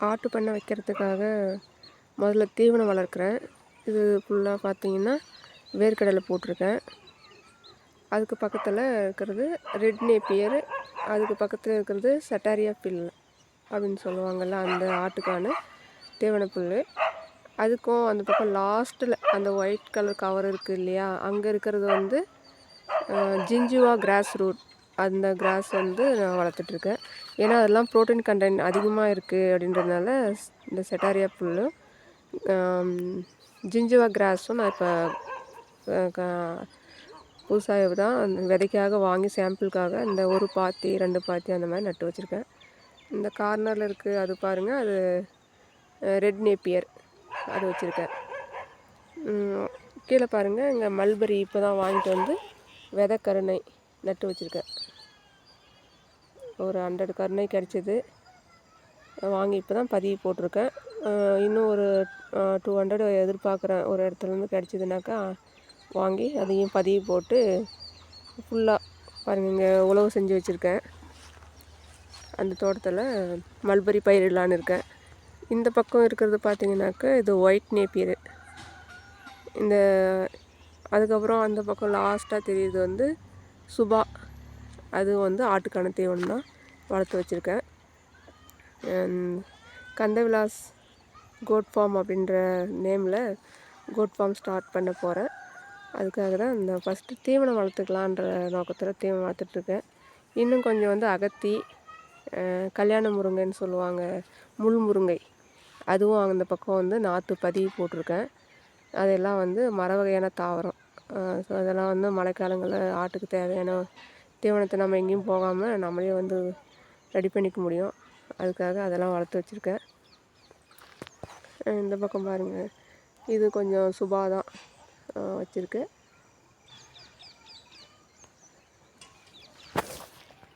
ஆட்டு பண்ணை வைக்கிறதுக்காக முதல்ல தீவனம் வளர்க்குறேன். இது ஃபுல்லாக பார்த்தீங்கன்னா வேர்க்கடலை போட்டிருக்கேன். அதுக்கு பக்கத்தில் இருக்கிறது ரெட் நேப்பியர், அதுக்கு பக்கத்தில் இருக்கிறது சட்டாரியா பில் அப்படின்னு சொல்லுவாங்கள்ல, அந்த ஆட்டுக்கான தீவன புல். அதுக்கும் அந்த பக்கம் லாஸ்ட்டில் அந்த ஒயிட் கலர் கவர் இருக்குது இல்லையா, அங்கே இருக்கிறது வந்து ஜிஞ்சுவா கிராஸ் ரூட். அந்த கிராஸ் வந்து நான் வளர்த்துட்ருக்கேன். ஏன்னா அதெல்லாம் ப்ரோட்டீன் கண்டென்ட் அதிகமாக இருக்குது அப்படின்றதுனால இந்த செட்டாரியா புல்லும் ஜிஞ்சுவா கிராஸும் நான் இப்போ புதுசாக தான் விதைக்காக வாங்கி சாம்பிளுக்காக இந்த ஒரு பாத்தி 2 பாத்தி அந்த மாதிரி நட்டு வச்சுருக்கேன். இந்த கார்னரில் இருக்குது அது பாருங்கள், அது ரெட் நேப்பியர் அது வச்சுருக்கேன். கீழே பாருங்கள், இங்கே மல்பெரி இப்போ தான் வாங்கிட்டு வந்து விதை கருணை நட்டு வச்சுருக்கேன். ஒரு 100 கருணை கிடச்சிது, வாங்கி இப்போ தான் பதிவு போட்டிருக்கேன். இன்னும் ஒரு 200 எதிர்பார்க்குறேன். ஒரு இடத்துலேருந்து கிடச்சிதுனாக்கா வாங்கி அதையும் பதிவு போட்டு ஃபுல்லாக பாருங்கள், இங்கே உழவு செஞ்சு வச்சுருக்கேன். அந்த தோட்டத்தில் மல்பெரி பயிரிடலான்னு இருக்கேன். இந்த பக்கம் இருக்கிறது பார்த்திங்கனாக்கா இது ஒயிட் நேப்பியர். இந்த அதுக்கப்புறம் அந்த பக்கம் லாஸ்ட்டாக தெரியுது வந்து சுபா. அது வந்து ஆட்டுக்கான தீவனம் தான் வளர்த்து வச்சுருக்கேன். கந்தவிலாஸ் கோட் ஃபார்ம் அப்படின்ற நேமில் கோட் ஃபார்ம் ஸ்டார்ட் பண்ண போகிறேன். அதுக்காக தான் இந்த ஃபஸ்ட்டு தீவனம் வளர்த்துக்கலான்ற நோக்கத்தில் தீவனம் வளர்த்துட்ருக்கேன். இன்னும் கொஞ்சம் வந்து அகத்தி, கல்யாண முருங்கைன்னு சொல்லுவாங்க, முள் முருங்கை, அதுவும் அந்த பக்கம் வந்து நாற்று பதிவு போட்டிருக்கேன். அதெல்லாம் வந்து மர வகையான தாவரம். ஸோ அதெல்லாம் வந்து மழைக்காலங்களில் ஆட்டுக்கு தேவையான தீவனத்தை நம்ம எங்கேயும் போகாமல் நம்மளே வந்து ரெடி பண்ணிக்க முடியும். அதுக்காக அதெல்லாம் வளர்த்து வச்சுருக்கேன். இந்த பக்கம் பாருங்கள், இது கொஞ்சம் சுபா தான் வச்சுருக்கு.